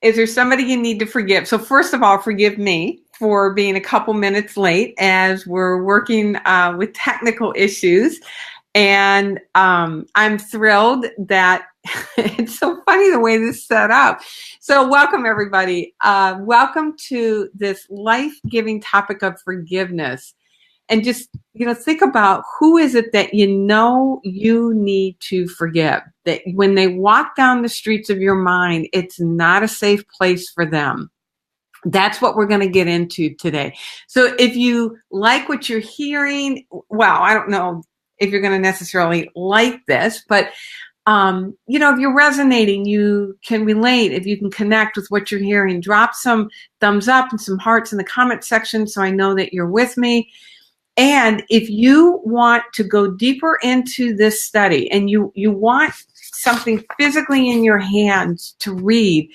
Is there somebody you need to forgive? So first of all, forgive me for being a couple minutes late as we're working with technical issues. And I'm thrilled that it's so funny the way this is set up. So welcome, everybody. Welcome to this life-giving topic of forgiveness. And just, think about who is it that you need to forgive. That when they walk down the streets of your mind, it's not a safe place for them. That's what we're going to get into today. So if you like what you're hearing, well, I don't know if you're going to necessarily like this, but if you're resonating, you can relate, if you can connect with what you're hearing, drop some thumbs up and some hearts in the comment section so I know that you're with me. And if you want to go deeper into this study and you want something physically in your hands to read,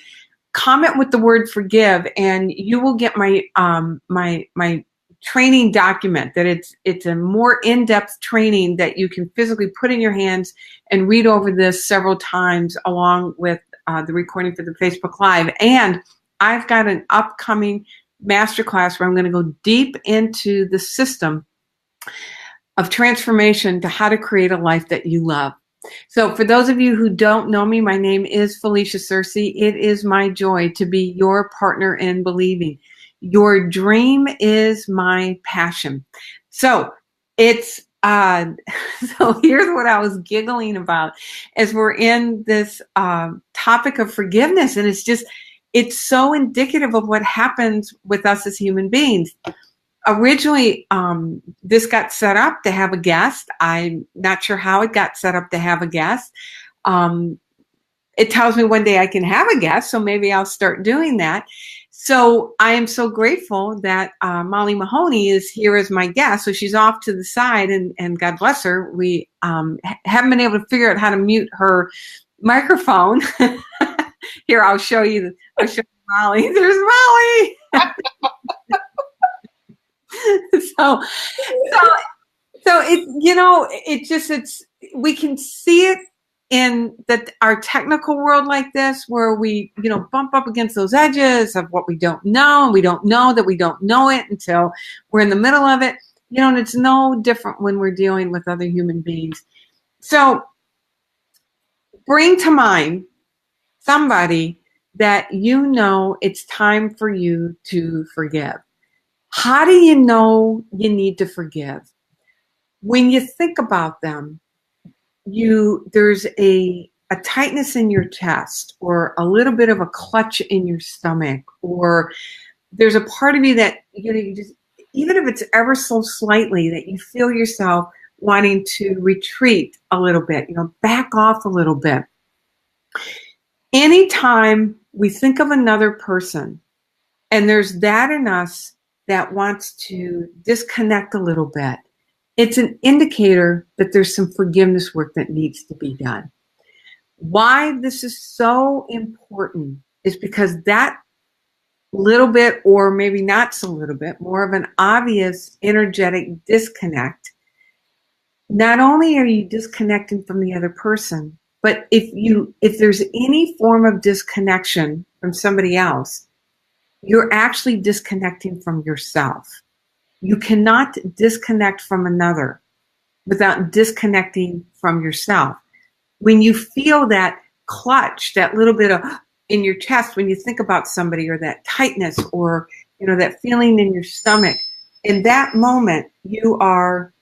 comment with the word forgive and you will get my my training document. That it's a more in-depth training that you can physically put in your hands and read over this several times along with the recording for the Facebook Live. And I've got an upcoming masterclass where I'm going to go deep into the system of transformation to how to create a life that you love. So for those of you who don't know me, my name is Felicia Searcy. It is my joy to be your partner in believing. Your dream is my passion. So it's so here's what I was giggling about as we're in this topic of forgiveness, and it's so indicative of what happens with us as human beings. Originally, this got set up to have a guest. I'm not sure how it got set up to have a guest. It tells me one day I can have a guest, so maybe I'll start doing that. So I am so grateful that Molly Mahoney is here as my guest. So she's off to the side, and God bless her. We haven't been able to figure out how to mute her microphone. Here, I'll show you Molly. There's Molly. So it's we can see it in our technical world like this, where we bump up against those edges of what we don't know, and we don't know that we don't know it until we're in the middle of it. And it's no different when we're dealing with other human beings. So bring to mind somebody that it's time for you to forgive. How do you know you need to forgive? When you think about them, there's a tightness in your chest, or a little bit of a clutch in your stomach, or there's a part of you that you just, even if it's ever so slightly, that you feel yourself wanting to retreat a little bit, back off a little bit. Anytime we think of another person and there's that in us that wants to disconnect a little bit, it's an indicator that there's some forgiveness work that needs to be done. Why this is so important is because that little bit, or maybe not so little bit, more of an obvious energetic disconnect, not only are you disconnecting from the other person, but if there's any form of disconnection from somebody else, you're actually disconnecting from yourself. You cannot disconnect from another without disconnecting from yourself. When you feel that clutch, that little bit of in your chest, when you think about somebody, or that tightness, or that feeling in your stomach, in that moment you are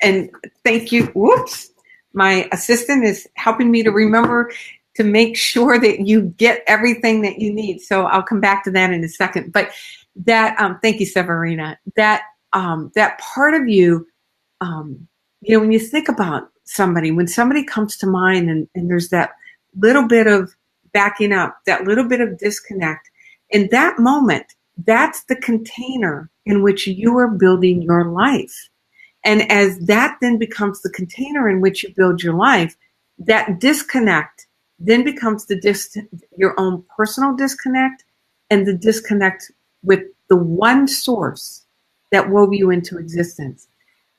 and thank you. Whoops. My assistant is helping me to remember to make sure that you get everything that you need. So I'll come back to that in a second. But that, thank you, Severina. That part of you, when you think about somebody, when somebody comes to mind, and there's that little bit of backing up, that little bit of disconnect, in that moment, that's the container in which you are building your life. And as that then becomes the container in which you build your life, that disconnect then becomes your own personal disconnect, and the disconnect with the one source that wove you into existence.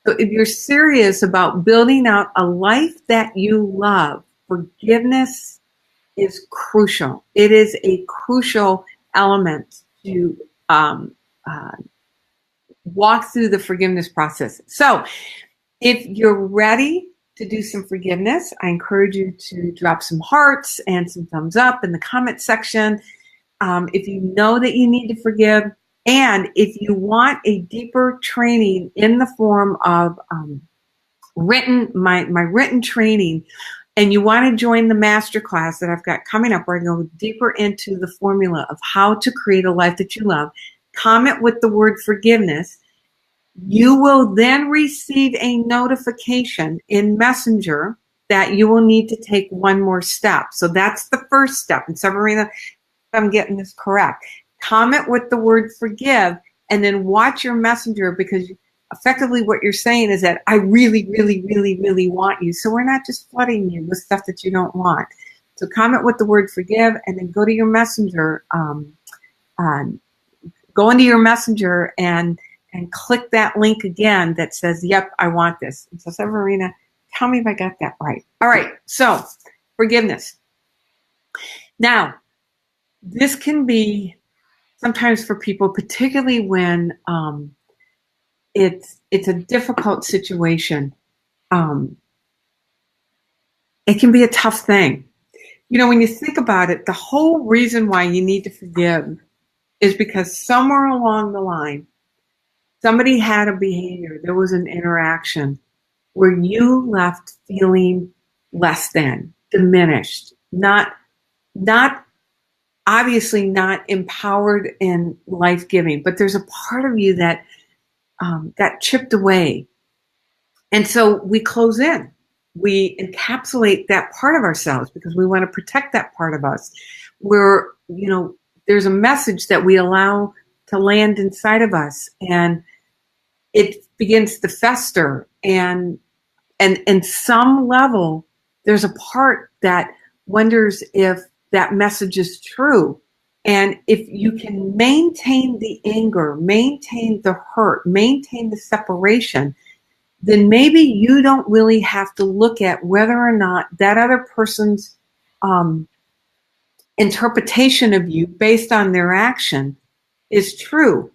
So if you're serious about building out a life that you love forgiveness is crucial. It is a crucial element to uh, walk through the forgiveness process. So if you're ready to do some forgiveness, I encourage you to drop some hearts and some thumbs up in the comment section. If you know that you need to forgive, and if you want a deeper training in the form of my written training, and you want to join the masterclass that I've got coming up, where I go deeper into the formula of how to create a life that you love, comment with the word forgiveness. You will then receive a notification in Messenger that you will need to take one more step. So that's the first step. And Severina, if I'm getting this correct, comment with the word forgive, and then watch your Messenger, because effectively what you're saying is that I really, really, really, really want you. So we're not just flooding you with stuff that you don't want. So comment with the word forgive, and then go to your Messenger, go into your Messenger and click that link again that says, yep, I want this. And so Severina, tell me if I got that right. All right, so forgiveness. Now, this can be sometimes for people, particularly when it's a difficult situation. It can be a tough thing. You know, when you think about it, the whole reason why you need to forgive is because somewhere along the line, somebody had a behavior, there was an interaction where you left feeling less than, diminished, not obviously not empowered and life-giving, but there's a part of you that got chipped away. And so we close in. We encapsulate that part of ourselves because we want to protect that part of us. There's a message that we allow to land inside of us, and it begins to fester. And in some level, there's a part that wonders if that message is true. And if you can maintain the anger, maintain the hurt, maintain the separation, then maybe you don't really have to look at whether or not that other person's interpretation of you based on their action is true.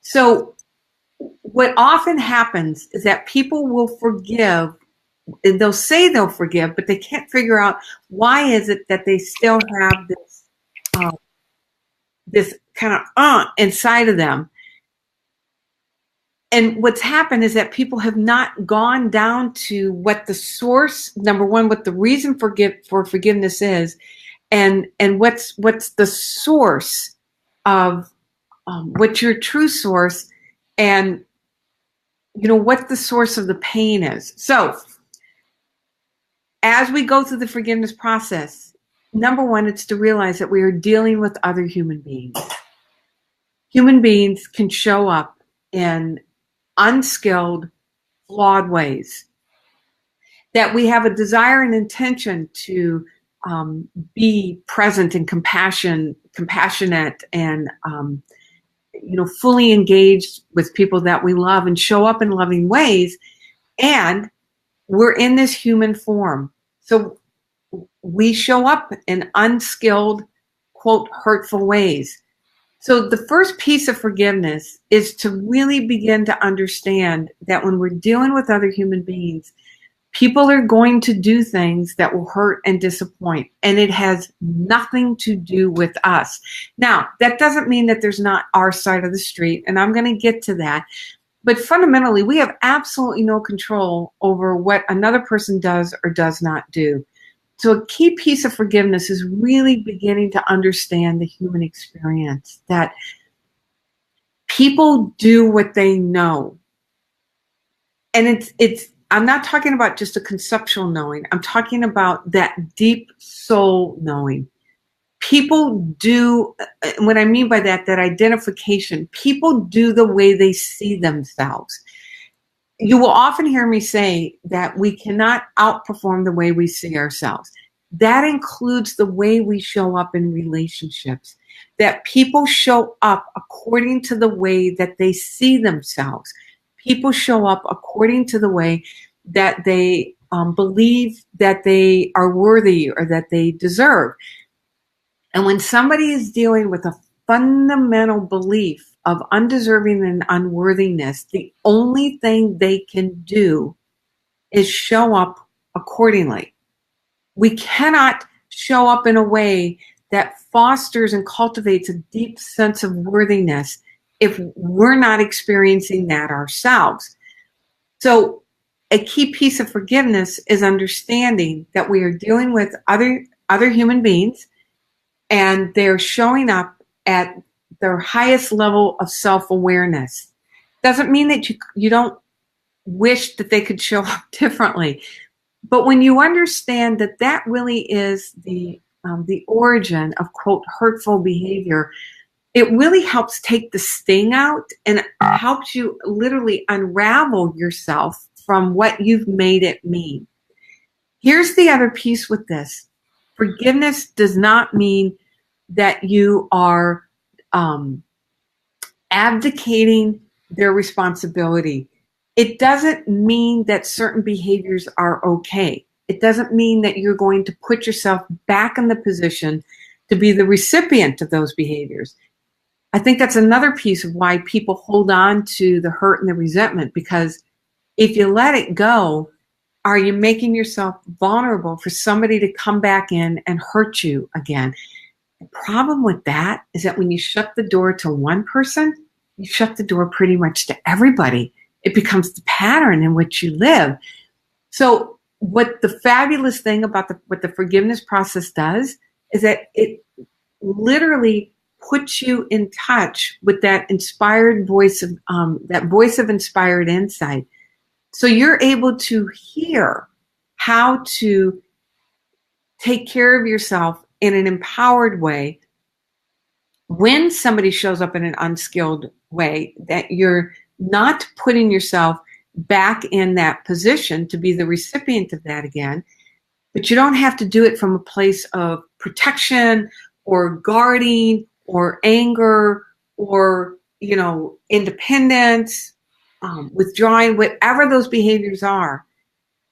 So what often happens is that people will forgive, and they'll say they'll forgive, but they can't figure out why is it that they still have this kind of inside of them. And what's happened is that people have not gone down to what the source, number one, what the reason for forgiveness is, and what's the source of what's your true source, and what the source of the pain is. So as we go through the forgiveness process, number one, it's to realize that we are dealing with other human beings. Human beings can show up in unskilled, flawed ways. That we have a desire and intention to be present and compassionate, and fully engaged with people that we love and show up in loving ways. And we're in this human form. So we show up in unskilled, quote, hurtful ways. So the first piece of forgiveness is to really begin to understand that when we're dealing with other human beings, people are going to do things that will hurt and disappoint, and it has nothing to do with us. Now, that doesn't mean that there's not our side of the street, and I'm going to get to that. But fundamentally, we have absolutely no control over what another person does or does not do. So a key piece of forgiveness is really beginning to understand the human experience, that people do what they know. And I'm not talking about just a conceptual knowing. I'm talking about that deep soul knowing. People do, what I mean by that identification, people do the way they see themselves. You will often hear me say that we cannot outperform the way we see ourselves. That includes the way we show up in relationships, that people show up according to the way that they see themselves. People show up according to the way that they believe that they are worthy or that they deserve. And when somebody is dealing with a fundamental belief of undeserving and unworthiness, the only thing they can do is show up accordingly. We cannot show up in a way that fosters and cultivates a deep sense of worthiness if we're not experiencing that ourselves. So a key piece of forgiveness is understanding that we are dealing with other human beings, and they're showing up at their highest level of self-awareness. Doesn't mean that you don't wish that they could show up differently. But when you understand that that really is the origin of, quote, hurtful behavior, it really helps take the sting out and helps you literally unravel yourself from what you've made it mean. Here's the other piece with this. Forgiveness does not mean that you are abdicating their responsibility. It doesn't mean that certain behaviors are okay. It doesn't mean that you're going to put yourself back in the position to be the recipient of those behaviors. I think that's another piece of why people hold on to the hurt and the resentment, because if you let it go, are you making yourself vulnerable for somebody to come back in and hurt you again? The problem with that is that when you shut the door to one person, you shut the door pretty much to everybody. It becomes the pattern in which you live. So what the fabulous thing about what the forgiveness process does is that it literally puts you in touch with that inspired voice of that voice of inspired insight. So you're able to hear how to take care of yourself in an empowered way when somebody shows up in an unskilled way, that you're not putting yourself back in that position to be the recipient of that again, but you don't have to do it from a place of protection or guarding or anger or, independence, withdrawing, whatever those behaviors are.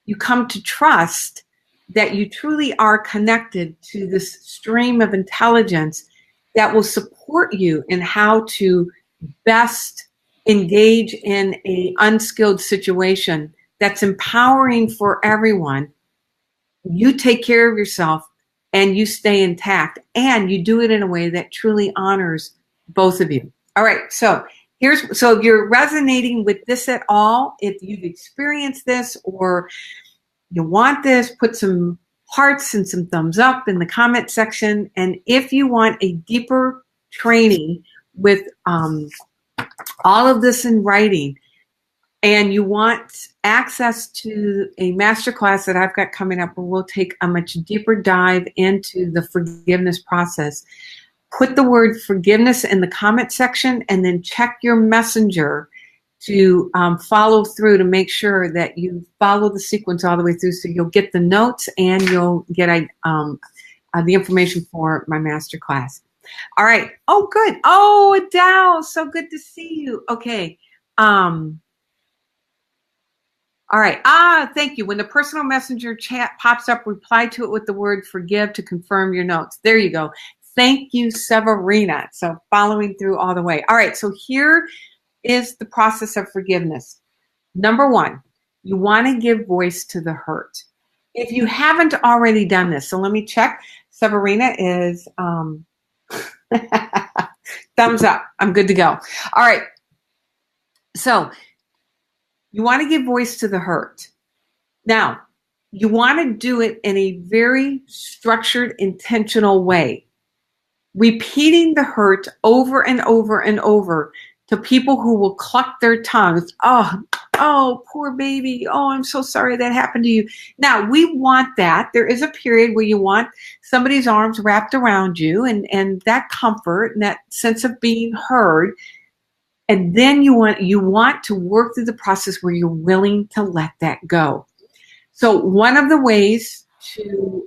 You come to trust that you truly are connected to this stream of intelligence that will support you in how to best engage in an unskilled situation that's empowering for everyone. You take care of yourself and you stay intact, and you do it in a way that truly honors both of you. All right, so if you're resonating with this at all, if you've experienced this or you want this, put some hearts and some thumbs up in the comment section. And if you want a deeper training with all of this in writing, and you want access to a masterclass that I've got coming up where we'll take a much deeper dive into the forgiveness process, put the word forgiveness in the comment section and then check your messenger to follow through to make sure that you follow the sequence all the way through, so you'll get the notes and you'll get the information for my masterclass. All right. Oh, good. Oh, Adele, so good to see you. Okay. All right. Thank you. When the personal messenger chat pops up, reply to it with the word forgive to confirm your notes. There you go. Thank you, Severina. So following through all the way. All right. So here is the process of forgiveness. Number one, you want to give voice to the hurt. If you haven't already done this, so let me check. Severina is thumbs up. I'm good to go. All right. So you want to give voice to the hurt. Now, you want to do it in a very structured, intentional way, repeating the hurt over and over and over to people who will cluck their tongues. Oh, poor baby. Oh, I'm so sorry that happened to you. Now, we want that. There is a period where you want somebody's arms wrapped around you and that comfort and that sense of being heard. And then you want to work through the process where you're willing to let that go. So one of the ways to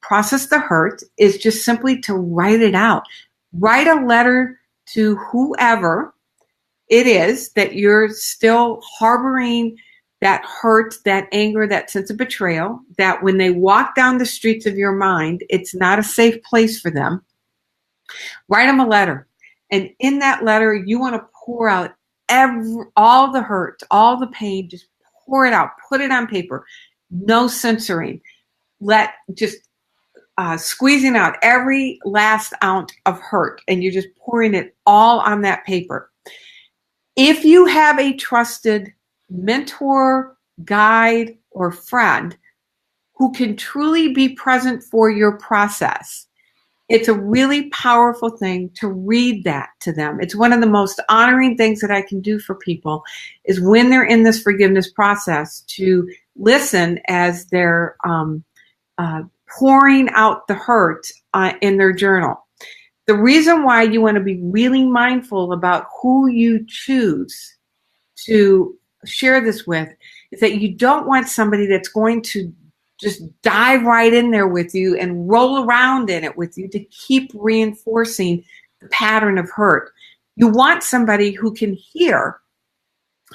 process the hurt is just simply to write it out. Write a letter to whoever it is that you're still harboring that hurt, that anger, that sense of betrayal, that when they walk down the streets of your mind, it's not a safe place for them. Write them a letter. And in that letter, you want to pour out all the hurt, all the pain, just pour it out, put it on paper. No censoring. Squeezing out every last ounce of hurt, and you're just pouring it all on that paper. If you have a trusted mentor, guide, or friend who can truly be present for your process, it's a really powerful thing to read that to them. It's one of the most honoring things that I can do for people is when they're in this forgiveness process to listen as they're pouring out the hurt in their journal. The reason why you want to be really mindful about who you choose to share this with is that you don't want somebody that's going to just dive right in there with you and roll around in it with you to keep reinforcing the pattern of hurt. You want somebody who can hear,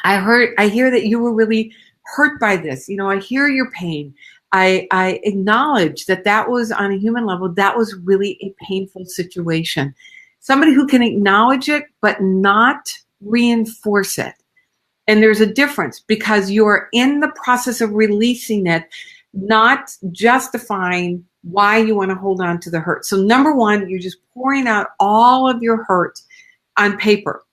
I hear that you were really hurt by this. I hear your pain. I acknowledge that was on a human level, that was really a painful situation. Somebody who can acknowledge it, but not reinforce it. And there's a difference because you're in the process of releasing it, not justifying why you want to hold on to the hurt. So number one, you're just pouring out all of your hurt on paper.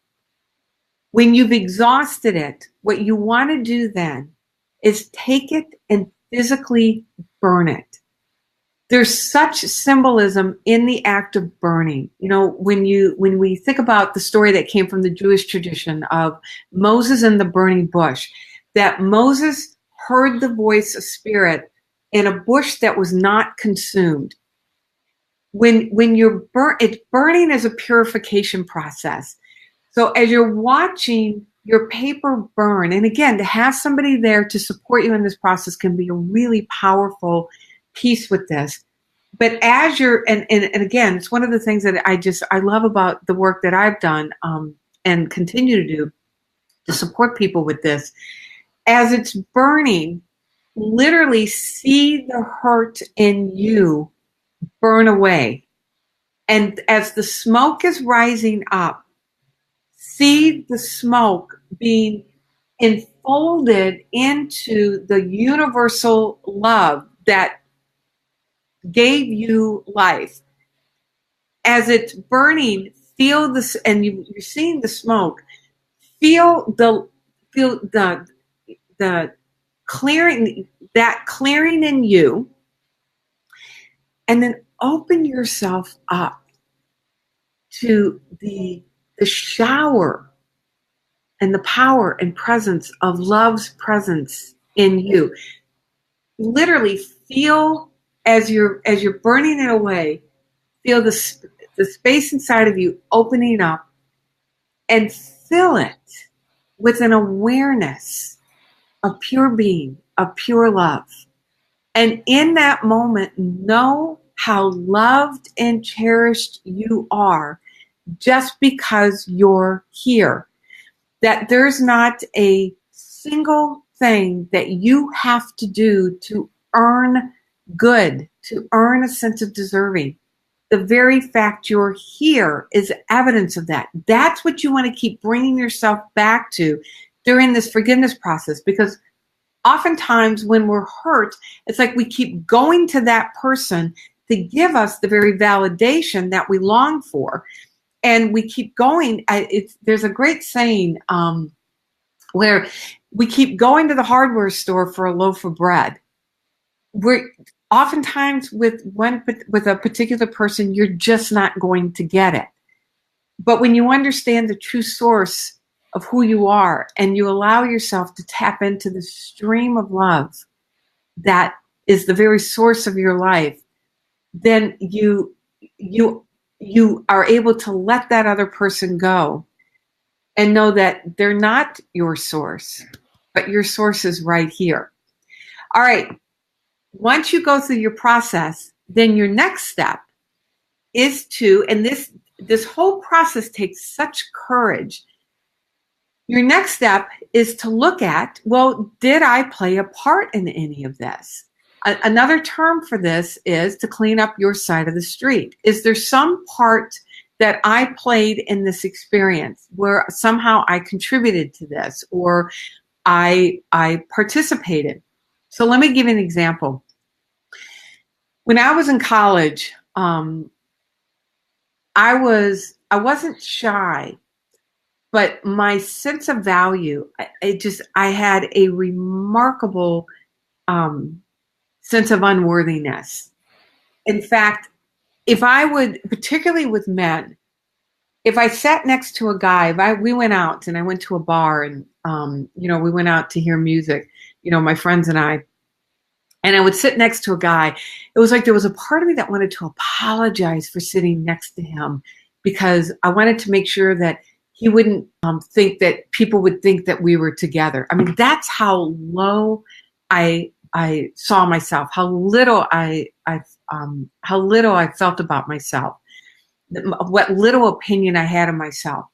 When you've exhausted it, what you want to do then is take it and physically burn it. There's such symbolism in the act of burning. When we think about the story that came from the Jewish tradition of Moses and the burning bush, that Moses heard the voice of spirit in a bush that was not consumed. When you're burning is a purification process. So as you're watching your paper burn, and again, to have somebody there to support you in this process can be a really powerful piece with this. But as you're, and again, it's one of the things that I love about the work that I've done and continue to do to support people with this. As it's burning, literally see the hurt in you burn away. And as the smoke is rising up, see the smoke being enfolded into the universal love that gave you life. As it's burning, feel this, and you're seeing the smoke. Feel the clearing, that clearing in you, and then open yourself up to the shower and the power and presence of love's presence in you. Literally feel as you're burning it away, feel the space inside of you opening up, and fill it with an awareness of pure being, of pure love. And in that moment, know how loved and cherished you are just because you're here. That there's not a single thing that you have to do to earn good, to earn a sense of deserving. The very fact you're here is evidence of that. That's what you want to keep bringing yourself back to during this forgiveness process, because oftentimes when we're hurt, it's like we keep going to that person to give us the very validation that we long for. And we keep going. There's a great saying where we keep going to the hardware store for a loaf of bread. We're oftentimes with a particular person, you're just not going to get it. But when you understand the true source of who you are and you allow yourself to tap into the stream of love that is the very source of your life, then you are able to let that other person go and know that they're not your source, but your source is right here. All right. Once you go through your process, then your next step is to, and this whole process takes such courage, Your next step is to look at, well, did I play a part in any of this? Another term for this is to clean up your side of the street. Is there some part that I played in this experience where somehow I contributed to this, or I participated? So let me give you an example. When I was in college, I wasn't shy, but my sense of value, I had a remarkable sense of unworthiness. In fact, if I would, particularly with men, if I sat next to a guy, we went out and I went to a bar and, we went out to hear music, my friends and I would sit next to a guy. It was like there was a part of me that wanted to apologize for sitting next to him because I wanted to make sure that he wouldn't think that people would think that we were together. I mean, that's how low I saw myself, how little I felt about myself, what little opinion I had of myself.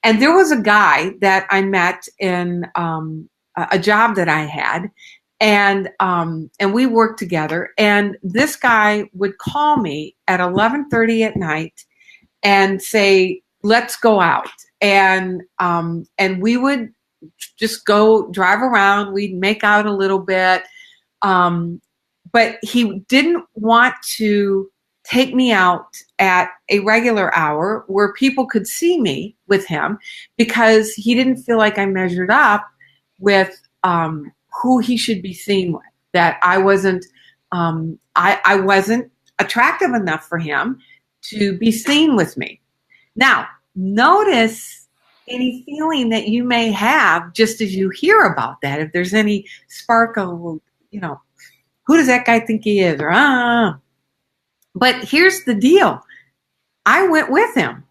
And there was a guy that I met in a job that I had, and we worked together. And this guy would call me at 11:30 at night and say, "Let's go out." And we would just go drive around. We'd make out a little bit. But he didn't want to take me out at a regular hour where people could see me with him because he didn't feel like I measured up with who he should be seen with, that I wasn't attractive enough for him to be seen with me. Now, notice any feeling that you may have just as you hear about that. If there's any spark of, who does that guy think he is? Or, But here's the deal. I went with him.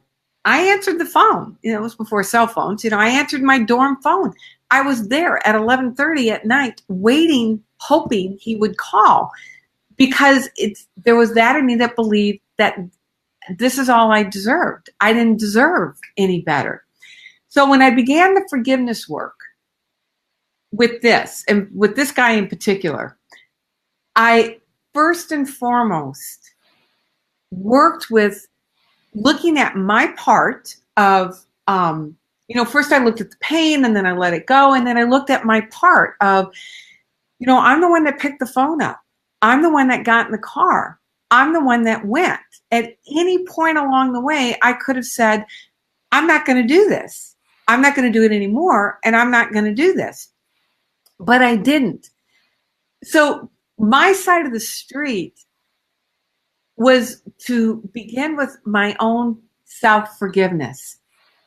I answered the phone. It was before cell phones. I answered my dorm phone. I was there at 11:30 at night waiting, hoping he would call because there was that in me that believed that this is all I deserved. I didn't deserve any better. So when I began the forgiveness work with this, and with this guy in particular, I first and foremost worked with looking at my part of, first I looked at the pain and then I let it go. And then I looked at my part of, I'm the one that picked the phone up. I'm the one that got in the car. I'm the one that went. At any point along the way, I could have said, I'm not going to do this. I'm not going to do it anymore. And I'm not going to do this. But I didn't. So my side of the street was to begin with my own self-forgiveness,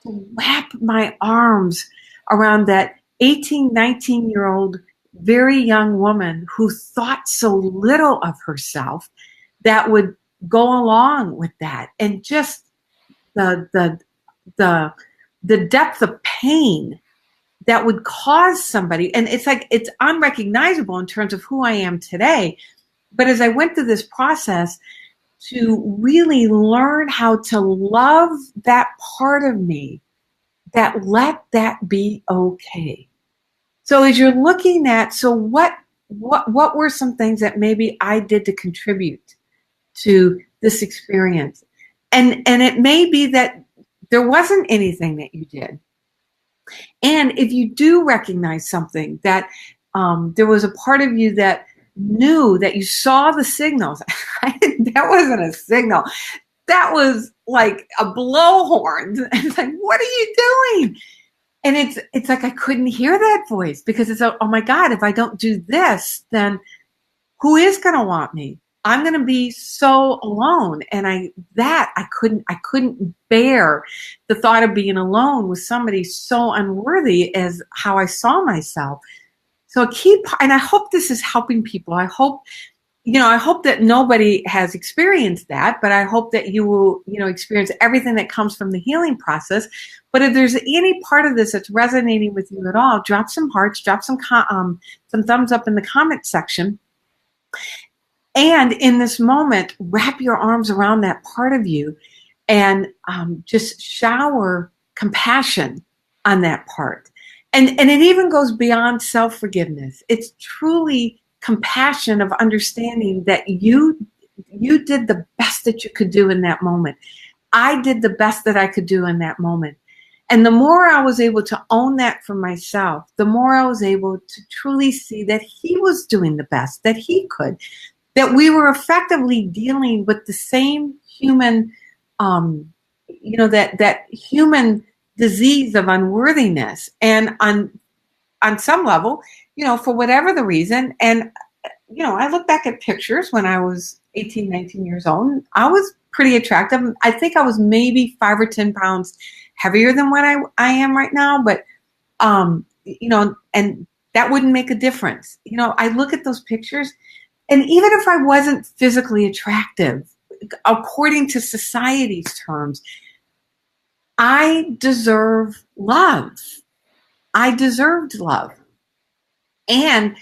to wrap my arms around that 18, 19-year-old, very young woman who thought so little of herself that would go along with that. And just the depth of pain that would cause somebody, and it's unrecognizable in terms of who I am today. But as I went through this process to really learn how to love that part of me, that let that be okay. So as you're looking at, so what were some things that maybe I did to contribute to this experience? And it may be that there wasn't anything that you did. And if you do recognize something that there was a part of you that knew, that you saw the signals, that wasn't a signal. That was like a blowhorn. It's like, what are you doing? And it's like I couldn't hear that voice because it's, oh my God, if I don't do this, then who is going to want me? I'm going to be so alone. And I couldn't bear the thought of being alone with somebody so unworthy as how I saw myself. So and I hope this is helping people. I hope that nobody has experienced that, but I hope that you will, experience everything that comes from the healing process. But if there's any part of this that's resonating with you at all, drop some hearts, drop some thumbs up in the comment section. And in this moment, wrap your arms around that part of you and just shower compassion on that part. And it even goes beyond self-forgiveness. It's truly compassion of understanding that you did the best that you could do in that moment. I did the best that I could do in that moment. And the more I was able to own that for myself, the more I was able to truly see that he was doing the best that he could, that we were effectively dealing with the same human, that human disease of unworthiness. And on some level, for whatever the reason, and I look back at pictures when I was 18, 19 years old. I was pretty attractive. I think I was maybe 5 or 10 pounds heavier than what I am right now, but and that wouldn't make a difference. I look at those pictures, and even if I wasn't physically attractive, according to society's terms, I deserve love. I deserved love. And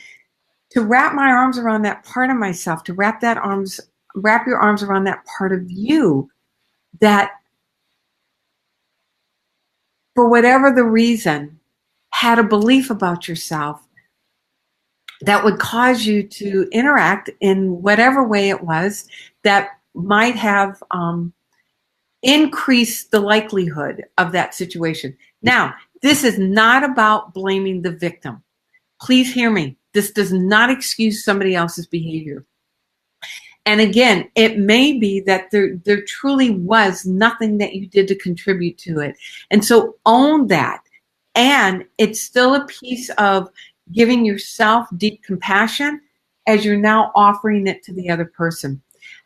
to wrap my arms around that part of myself, to wrap your arms around that part of you that, for whatever the reason, had a belief about yourself that would cause you to interact in whatever way it was that might have increased the likelihood of that situation. Now, this is not about blaming the victim. Please hear me. This does not excuse somebody else's behavior. And again, it may be that there truly was nothing that you did to contribute to it. And so own that. And it's still a piece of giving yourself deep compassion as you're now offering it to the other person.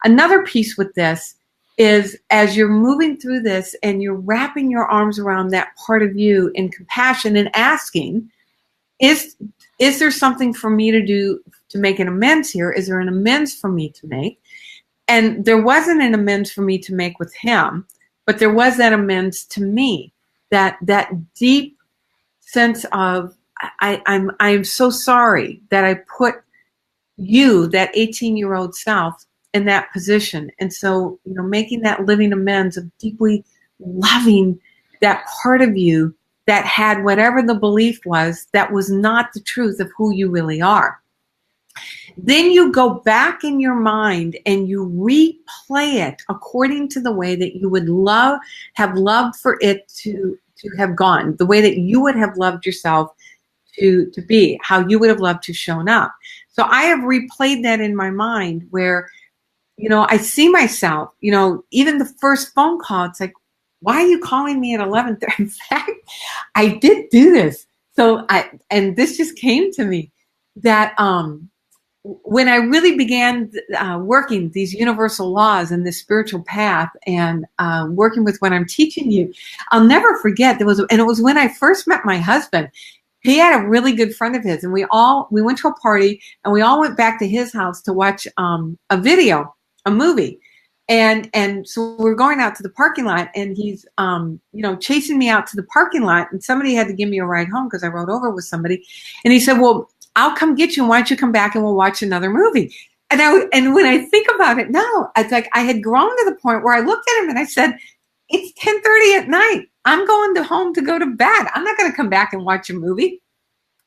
Another piece with this is, as you're moving through this and you're wrapping your arms around that part of you in compassion and asking, is there something for me to do to make an amends here? Is there an amends for me to make? And there wasn't an amends for me to make with him, but there was that amends to me, that deep sense of, I'm so sorry that I put you, that 18-year-old self, in that position. And so, making that living amends of deeply loving that part of you that had whatever the belief was that was not the truth of who you really are. Then you go back in your mind and you replay it according to the way that you would have loved for it to have gone, the way that you would have loved yourself to be, how you would have loved to shown up. So I have replayed that in my mind where, I see myself, even the first phone call, it's like, why are you calling me at 11:30? In fact, I did do this. And this just came to me that when I really began working these universal laws and this spiritual path and working with what I'm teaching you, I'll never forget, it was when I first met my husband. He had a really good friend of his, and we went to a party, and we all went back to his house to watch a movie. And so we're going out to the parking lot, and he's, chasing me out to the parking lot, and somebody had to give me a ride home because I rode over with somebody. And he said, well, I'll come get you, and why don't you come back and we'll watch another movie? And when I think about it now, it's like I had grown to the point where I looked at him and I said, it's 10:30 at night. I'm going home to go to bed. I'm not going to come back and watch a movie.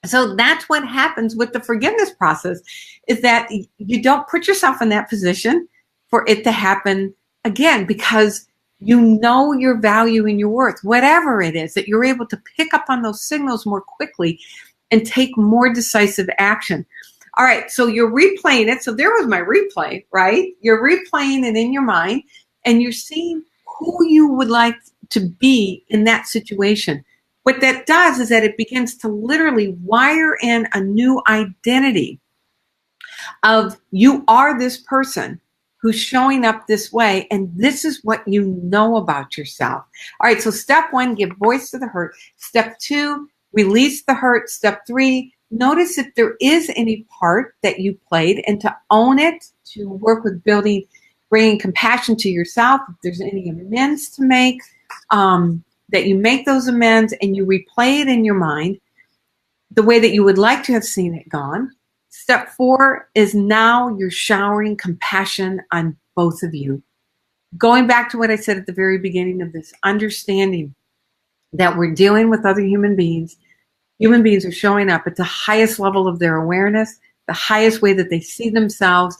So that's what happens with the forgiveness process, is that you don't put yourself in that position for it to happen again, because you know your value and your worth, whatever it is, that you're able to pick up on those signals more quickly and take more decisive action. All right, so you're replaying it. So there was my replay, right? You're replaying it in your mind, and you're seeing who you would like to be in that situation. What that does is that it begins to literally wire in a new identity of, you are this person who's showing up this way, and this is what you know about yourself. All right, so step 1, give voice to the hurt. Step 2, release the hurt. Step 3, notice if there is any part that you played, and to own it, to work with bringing compassion to yourself. If there's any amends to make, that you make those amends and you replay it in your mind the way that you would like to have seen it gone. Step 4 is now you're showering compassion on both of you. Going back to what I said at the very beginning of this, understanding that we're dealing with other human beings. human beings are showing up at the highest level of their awareness, the highest way that they see themselves.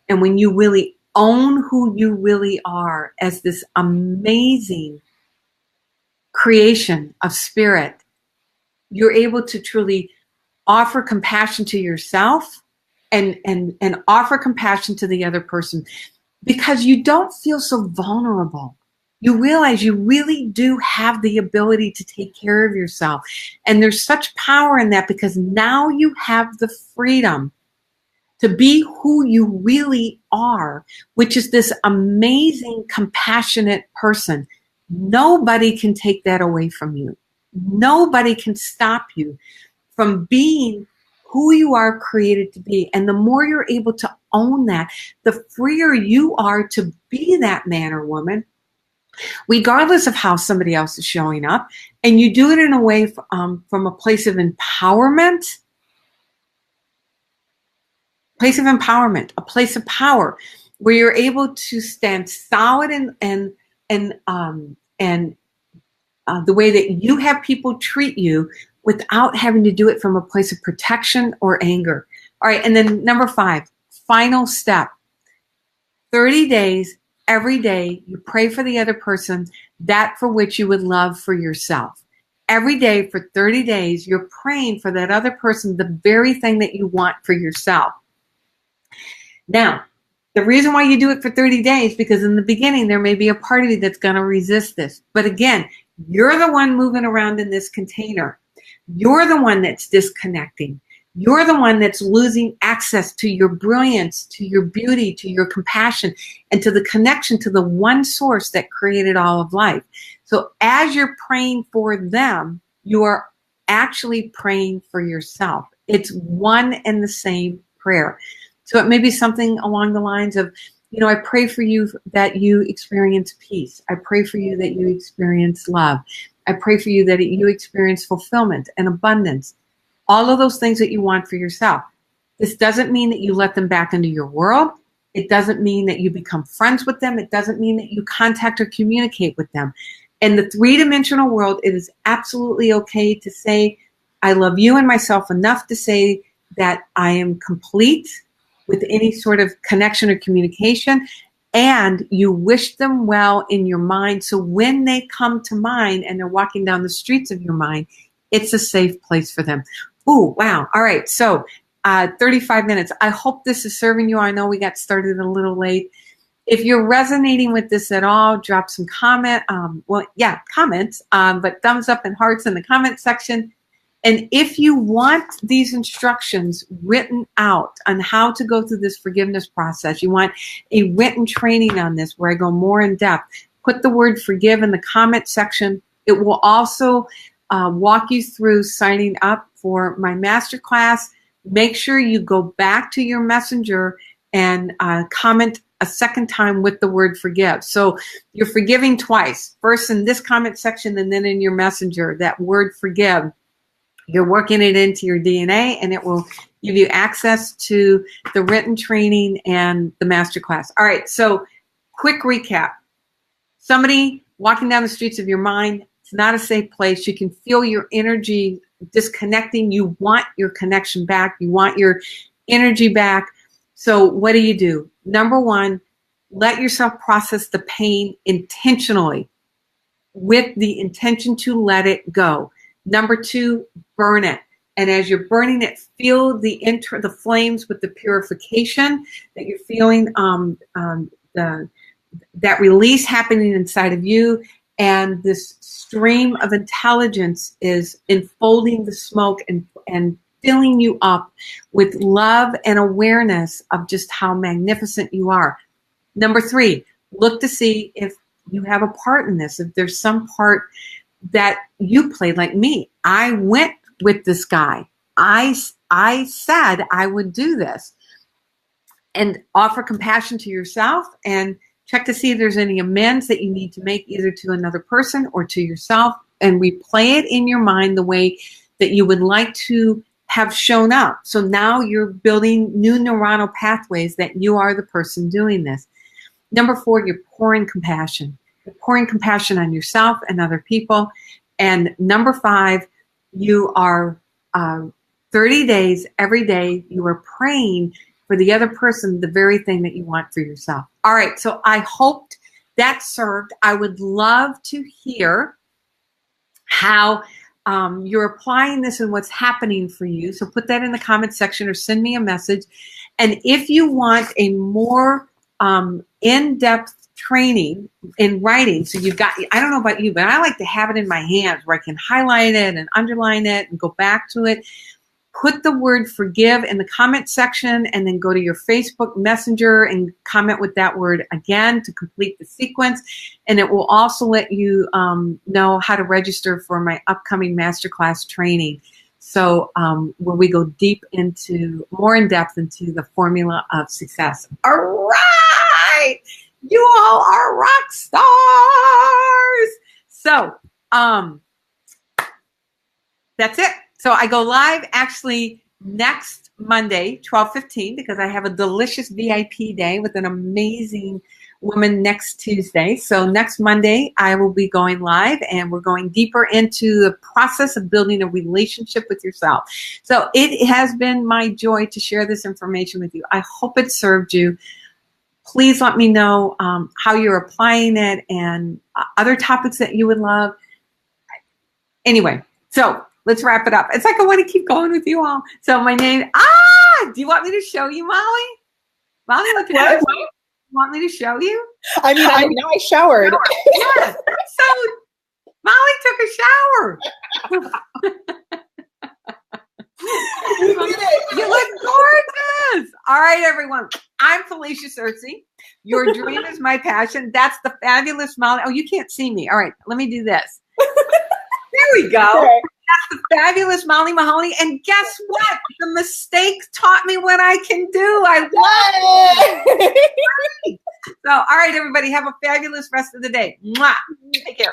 And when you really own who you really are as this amazing creation of spirit, you're able to truly offer compassion to yourself and offer compassion to the other person, because you don't feel so vulnerable. You realize you really do have the ability to take care of yourself. And there's such power in that, because now you have the freedom to be who you really are, which is this amazing, compassionate person. Nobody can take that away from you. Nobody can stop you from being who you are created to be. And the more you're able to own that, the freer you are to be that man or woman, regardless of how somebody else is showing up. And you do it in a way from a place of empowerment, a place of power, where you're able to stand solid and the way that you have people treat you, without having to do it from a place of protection or anger. All right, and then number 5, final step. 30 days, every day, you pray for the other person that for which you would love for yourself. Every day for 30 days, you're praying for that other person the very thing that you want for yourself. Now, the reason why you do it for 30 days, because in the beginning, there may be a party that's going to resist this. But again, you're the one moving around in this container. You're the one that's disconnecting. You're the one that's losing access to your brilliance, to your beauty, to your compassion, and to the connection to the one source that created all of life. So as you're praying for them, you are actually praying for yourself. It's one and the same prayer. So it may be something along the lines of, I pray for you that you experience peace. I pray for you that you experience love. I pray for you that you experience fulfillment and abundance. All of those things that you want for yourself. This doesn't mean that you let them back into your world. It doesn't mean that you become friends with them. It doesn't mean that you contact or communicate with them. In the three-dimensional world, it is absolutely okay to say, I love you and myself enough to say that I am complete with any sort of connection or communication, and you wish them well in your mind. So when they come to mind and they're walking down the streets of your mind, it's a safe place for them. Ooh, wow. All right. So 35 minutes. I hope this is serving you. I know we got started a little late. If you're resonating with this at all, drop some comments, but thumbs up and hearts in the comment section. And if you want these instructions written out on how to go through this forgiveness process, you want a written training on this where I go more in depth, put the word forgive in the comment section. It will also walk you through signing up for my masterclass. Make sure you go back to your messenger and comment a second time with the word forgive. So you're forgiving twice, first in this comment section and then in your messenger, that word forgive. You're working it into your DNA, and it will give you access to the written training and the masterclass. All right, so quick recap. Somebody walking down the streets of your mind, it's not a safe place. You can feel your energy disconnecting. You want your connection back. You want your energy back. So what do? Number 1, let yourself process the pain intentionally with the intention to let it go. Number 2, burn it. And as you're burning it, feel the flames with the purification that you're feeling, that release happening inside of you. And this stream of intelligence is enfolding the smoke and filling you up with love and awareness of just how magnificent you are. Number 3, look to see if you have a part in this, if there's some part that you played like me. I went with this guy. I said I would do this. And offer compassion to yourself and check to see if there's any amends that you need to make either to another person or to yourself, and replay it in your mind the way that you would like to have shown up. So now you're building new neuronal pathways that you are the person doing this. Number 4, you're pouring compassion. You're pouring compassion on yourself and other people. And number 5, you are 30 days, every day, you are praying for the other person, the very thing that you want for yourself. All right, so I hoped that served. I would love to hear how you're applying this and what's happening for you. So put that in the comment section or send me a message. And if you want a more in-depth training in writing, so you've got, I don't know about you, but I like to have it in my hands where I can highlight it and underline it and go back to it. Put the word forgive in the comment section and then go to your Facebook Messenger and comment with that word again to complete the sequence. And it will also let you know how to register for my upcoming masterclass training. So where we go deep into, more in depth into the formula of success. All right. You all are rock stars. So that's it. So I go live actually next Monday, 12:15, because I have a delicious VIP day with an amazing woman next Tuesday. So next Monday, I will be going live and we're going deeper into the process of building a relationship with yourself. So it has been my joy to share this information with you. I hope it served you. Please let me know how you're applying it and other topics that you would love. Anyway, so let's wrap it up. It's like I want to keep going with you all. So my name, do you want me to show you, Molly? Molly, look at this. Want me to show you? I mean, I showered. Yes. So Molly took a shower. You look gorgeous. All right, everyone. I'm Felicia Searcy. Your dream is my passion. That's the fabulous Molly. Oh, you can't see me. All right, let me do this. There we go. Okay. That's the fabulous Molly Mahoney. And guess what? The mistake taught me what I can do. I love it. So, all right, everybody, have a fabulous rest of the day. Mwah. Take care.